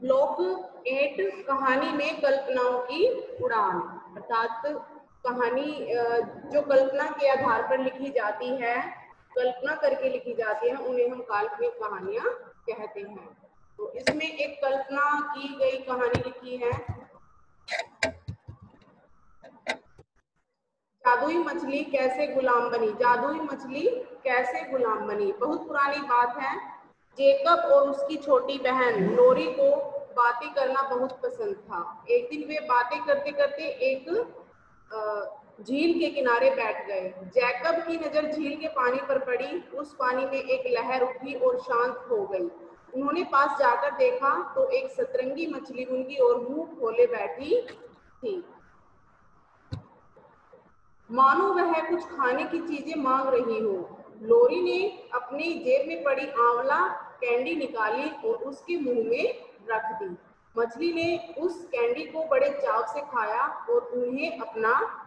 Block 8 कहानी में कल्पनाओं की उड़ान, अर्थात कहानी जो कल्पना के आधार पर लिखी जाती है, कल्पना करके लिखी जाती है, उन्हें हम काल्पनिक कहानियां कहते हैं। तो इसमें एक कल्पना की गई कहानी लिखी है, जादुई मछली कैसे गुलाम बनी। जादुई मछली कैसे गुलाम बनी। बहुत पुरानी बात है। जेकब और उसकी छोटी बहन लोरी को बातें करना बहुत पसंद था। एक दिन वे बातें करते करते एक झील के किनारे बैठ गए। जैकब की नजर झील के पानी पर पड़ी। उस पानी में एक लहर उठी और शांत हो गई। उन्होंने पास जाकर देखा तो एक सतरंगी मछली उनकी ओर मुंह खोले बैठी थी, मानो वह कुछ खाने की चीजें मांग रही हो। लोरी ने अपनी जेब में पड़ी आंवला कैंडी निकाली और उसके मुंह में रख दी। मछली ने उस कैंडी को बड़े चाव से खाया और उन्हें अपना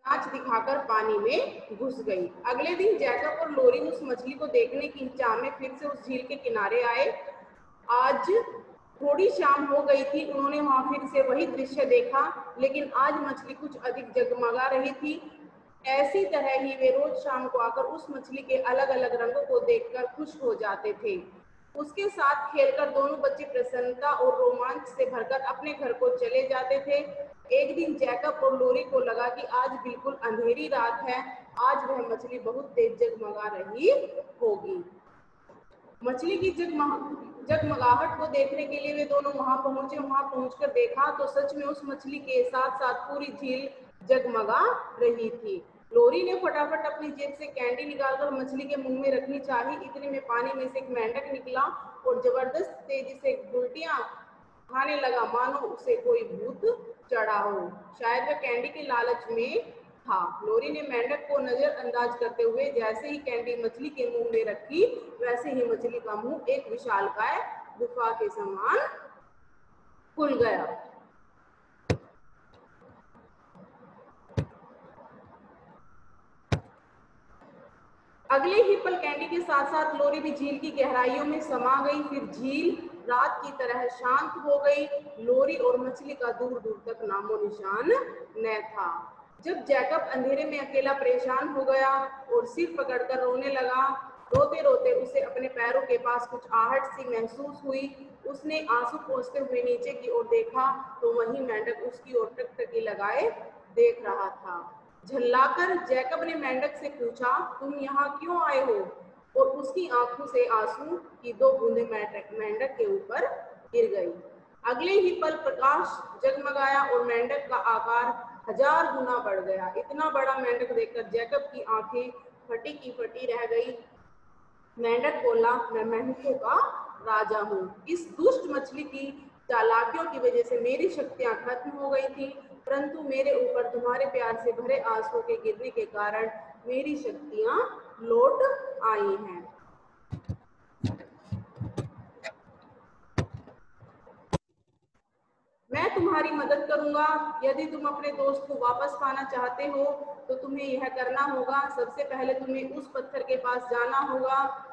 नाच दिखाकर पानी में घुस गई। अगले दिन जैकब और लोरी उस मछली को देखने की चाह में फिर से उस झील के किनारे आए। आज थोड़ी शाम हो गई थी। उन्होंने वहां फिर से वही दृश्य देखा, लेकिन आज मछली कुछ अधिक जगमगा रही थी। ऐसी तरह ही वे रोज शाम को आकर उस मछली के अलग अलग रंगों को देखकर खुश हो जाते थे। उसके साथ खेलकर दोनों बच्चे प्रसन्नता और रोमांच से भरकर अपने घर को चले जाते थे। एक दिन जैकब और लोरी को लगा कि आज बिल्कुल अंधेरी रात है, आज वह मछली बहुत तेज जगमगा रही होगी। मछली की जगमगाहट को देखने के लिए वे दोनों वहां पहुंचे। वहां पहुंचकर देखा तो सच में उस मछली के साथ साथ पूरी झील जगमगा रही थी। लोरी ने फटाफट अपनी जेब से कैंडी निकालकर मछली के मुंह में रखनी चाही। इतने में पानी में से एक मेंढक निकला और जबरदस्त तेजी से उल्टियां खाने लगा, मानो उसे कोई भूत चढ़ा हो। शायद वह कैंडी के लालच में था। लोरी ने मेंढक को नजरअंदाज करते हुए जैसे ही कैंडी मछली के मुंह में रखी, वैसे ही मछली का मुंह एक विशालकाय गुफा के समान खुल गया। अगले ही पल कैंडी के साथ साथ लोरी भी झील की गहराइयों में समा गई। फिर झील रात की तरह शांत हो गई। लोरी और मछली का दूर दूर तक नामो निशान न था। जब जैकब अंधेरे में अकेला परेशान हो गया और सिर पकड़कर रोने लगा, रोते रोते उसे अपने पैरों के पास कुछ आहट सी महसूस हुई। उसने आंसू पोंछते हुए नीचे की ओर देखा तो वहीं मेंढक उसकी ओर टकटकी लगाए देख रहा था। झल्लाकर जैकब ने मेंढक से पूछा, तुम यहाँ क्यों आए हो? और उसकी आंखों से आंसू की 2 बूंदें मेंढक के ऊपर गिर गई। अगले ही पल प्रकाश जगमगाया और मेंढक का आकार 1000 गुना बढ़ गया। इतना बड़ा मेंढक देखकर जैकब की आंखें फटी की फटी रह गई। मेंढक बोला, मैं मेंढकों का राजा हूँ। इस दुष्ट मछली की चालाकियों की वजह से मेरी शक्तियां खत्म हो गई थी, परंतु मेरे ऊपर तुम्हारे प्यार से भरे आंसुओं के गिरने के कारण मेरी शक्तियां लौट आई हैं। मैं तुम्हारी मदद करूंगा। यदि तुम अपने दोस्त को वापस पाना चाहते हो तो तुम्हें यह करना होगा। सबसे पहले तुम्हें उस पत्थर के पास जाना होगा।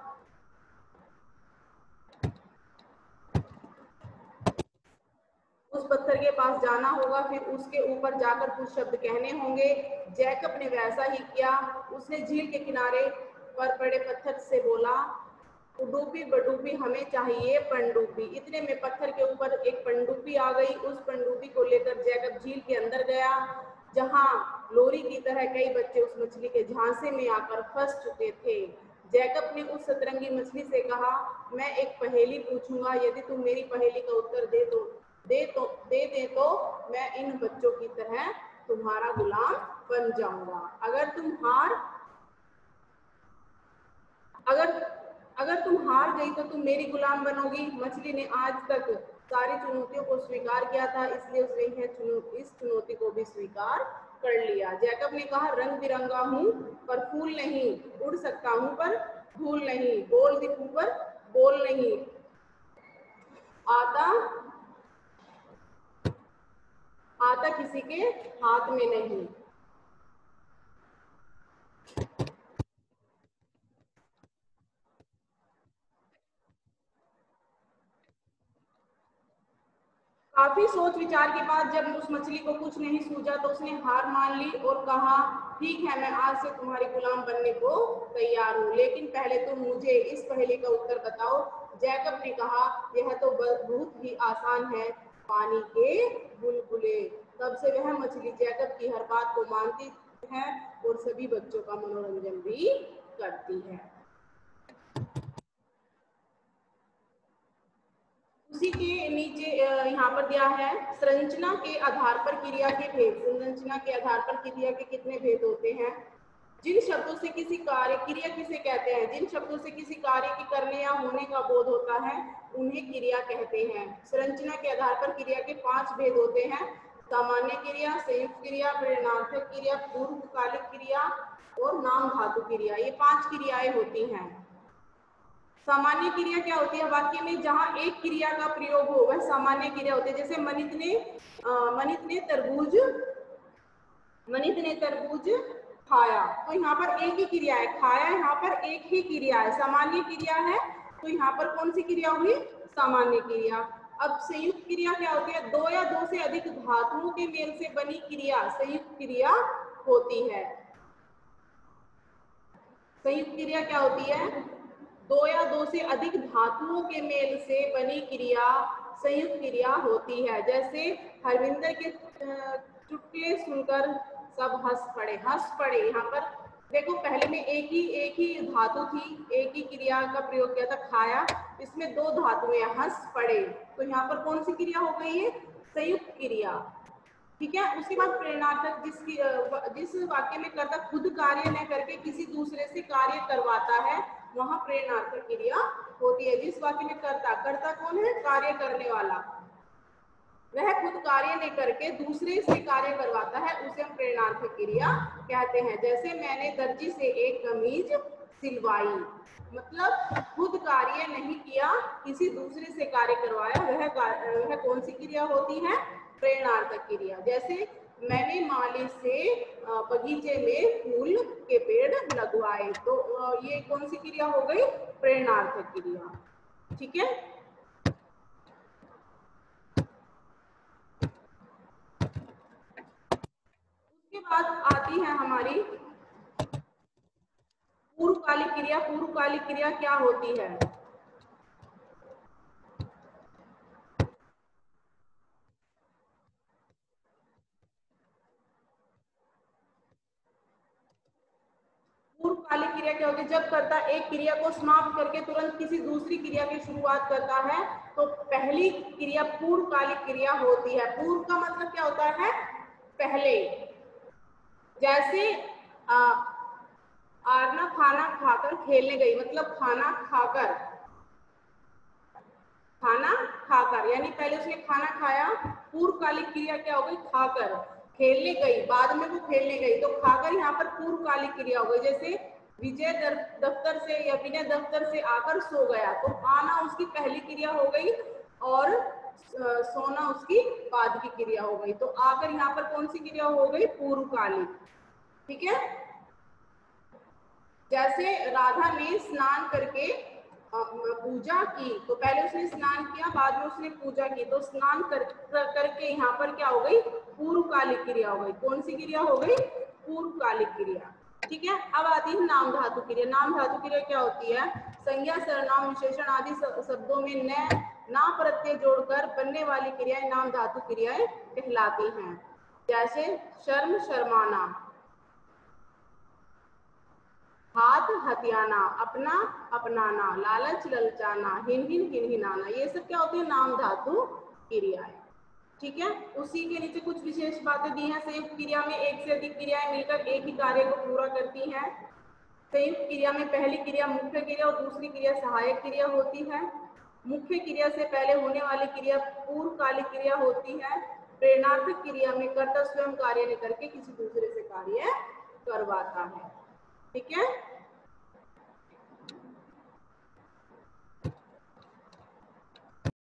उस पत्थर के पास जाना होगा, फिर उसके ऊपर जाकर कुछ शब्द कहने होंगे। जैकब ने वैसा ही किया। उसने झील के किनारे पर पड़े पत्थर से बोला, उडुपी बडुपी हमें चाहिए पनडुब्बी। इतने में पत्थर के ऊपर एक पनडुब्बी आ गई। उस पनडुब्बी को लेकर जैकब झील के अंदर गया, जहां लोरी की तरह कई बच्चे उस मछली के झांसे में आकर फंस चुके थे। जैकब ने उस सतरंगी मछली से कहा, मैं एक पहेली पूछूंगा, यदि तुम मेरी पहेली का उत्तर दे दे तो मैं इन बच्चों की तरह तुम्हारा गुलाम बन जाऊंगा। अगर तुम हार गई तो तुम मेरी गुलाम बनोगी। मछली ने आज तक सारी चुनौतियों को स्वीकार किया था, इसलिए उसने इस चुनौती को भी स्वीकार कर लिया। जैकब ने कहा, रंग बिरंगा हूँ पर फूल नहीं, उड़ सकता हूँ पर धूल नहीं, बोल दिखूं पर बोल नहीं, आता किसी के हाथ में नहीं। काफी सोच विचार के बाद जब उस मछली को कुछ नहीं सूझा तो उसने हार मान ली और कहा, ठीक है, मैं आज से तुम्हारी गुलाम बनने को तैयार हूँ, लेकिन पहले तुम मुझे इस पहेली का उत्तर बताओ। जैकब ने कहा, यह तो बहुत ही आसान है, पानी के बुलबुले। तब से वह मछली जैकब की हर बात को मानती है और सभी बच्चों का मनोरंजन भी करती है। उसी के नीचे यहाँ पर दिया है, संरचना के आधार पर क्रिया के भेद। संरचना के आधार पर क्रिया के कितने भेद होते हैं? जिन शब्दों से किसी कार्य, क्रिया किसे कहते हैं? जिन शब्दों से किसी कार्य के करने या होने का बोध होता है उन्हें क्रिया कहते हैं। संरचना के आधार पर क्रिया के 5 भेद होते हैं, सामान्य क्रिया, संयुक्त क्रिया, प्रेरणार्थक क्रिया, पूर्वकालिक क्रिया और नाम धातु क्रिया। ये 5 क्रियाएं होती हैं। सामान्य क्रिया क्या होती है? वाक्य में जहां एक क्रिया का प्रयोग हो वह सामान्य क्रिया होती है। जैसे मनित ने तरबूज खाया, तो यहाँ पर एक ही क्रिया है, खाया यहाँ पर एक ही क्रिया है, सामान्य क्रिया है, तो यहाँ पर कौन सी क्रिया होगी? सामान्य क्रिया। अब संयुक्त क्रिया क्या होती है? 2 या 2 से अधिक धातुओं के मेल से बनी क्रिया संयुक्त क्रिया होती है। संयुक्त क्रिया क्या होती है? 2 या 2 से अधिक धातुओं के मेल से बनी क्रिया संयुक्त क्रिया होती है। जैसे हरविंदर के चुटकुले सुनकर सब हंस पड़े। यहाँ पर देखो, पहले में एक ही धातु थी, एक ही क्रिया का प्रयोग किया था, खाया। इसमें 2 धातुएं, हंस पड़े, तो यहाँ पर कौन सी क्रिया हो गई है? संयुक्त क्रिया। ठीक है। उसके बाद प्रेरणार्थक, जिस वाक्य में कर्ता खुद कार्य न करके किसी दूसरे से कार्य करवाता है वहां प्रेरणार्थक क्रिया होती है। जिस वाक्य में कर्ता कौन है? कार्य करने वाला, वह खुद कार्य नहीं करके दूसरे से कार्य करवाता है, उसे हम प्रेरणार्थक क्रिया कहते हैं। जैसे मैंने दर्जी से एक कमीज सिलवाई, मतलब खुद कार्य नहीं किया, किसी दूसरे से कार्य करवाया, वह कौन सी क्रिया होती है? प्रेरणार्थक क्रिया। जैसे मैंने माली से बगीचे में फूल के पेड़ लगवाए, तो ये कौन सी क्रिया हो गई? प्रेरणार्थक क्रिया। ठीक है। उसके बाद आती है हमारी पूर्वकालिक क्रिया। पूर्वकालिक क्रिया क्या होती है? पूर्वकालिक क्रिया क्या होती है? जब कर्ता एक क्रिया को समाप्त करके तुरंत किसी दूसरी क्रिया की शुरुआत करता है तो पहली क्रिया पूर्वकालिक क्रिया होती है। पूर्व का मतलब क्या होता है? पहले। जैसे आरना खाना खाकर खेलने गई, मतलब खाना खाकर, यानी पहले उसने खाना खाया। पूर्वकालिक क्रिया क्या हो गई? खाकर। खेलने गई, बाद में वो खेलने गई, तो खाकर यहाँ पर पूर्वकालिक क्रिया हो गई। जैसे विजय दफ्तर से या विनय दफ्तर से आकर सो गया, तो आना उसकी पहली क्रिया हो गई और सोना उसकी बाद की क्रिया हो गई। तो आकर यहाँ पर कौन सी क्रिया हो गई? पूर्वकालिक। ठीक है। जैसे राधा ने स्नान करके पूजा की, तो पहले उसने स्नान किया, बाद में उसने पूजा की, तो स्नान करके यहाँ पर क्या हो गई? पूर्वकालिक क्रिया हो गई। कौन सी क्रिया हो गई? पूर्वकालिक क्रिया। ठीक है। अब आती है नाम धातु क्रिया। नाम धातु क्रिया क्या होती है? संज्ञा, सर्वनाम, विशेषण आदि शब्दों में ना प्रत्यय जोड़कर बनने वाली क्रियाएं नाम धातु क्रियाएं कहलाती हैं। जैसे शर्म, शर्माना, हाथ, हथियाना, अपना, अपनाना, लालच, ललचाना, हिनहिनाना, ये सब क्या होते हैं? नाम धातु क्रियाएं। ठीक है। उसी के नीचे कुछ विशेष बातें दी हैं। संयुक्त क्रिया में एक से अधिक क्रियाएं मिलकर एक ही कार्य को पूरा करती हैं। संयुक्त क्रिया में पहली क्रिया मुख्य क्रिया और दूसरी क्रिया सहायक क्रिया होती है। मुख्य क्रिया से पहले होने वाली क्रिया पूर्वकालिक क्रिया होती है। प्रेरणार्थक क्रिया में कर्ता स्वयं कार्य नहीं करके किसी दूसरे से कार्य करवाता है। ठीक है।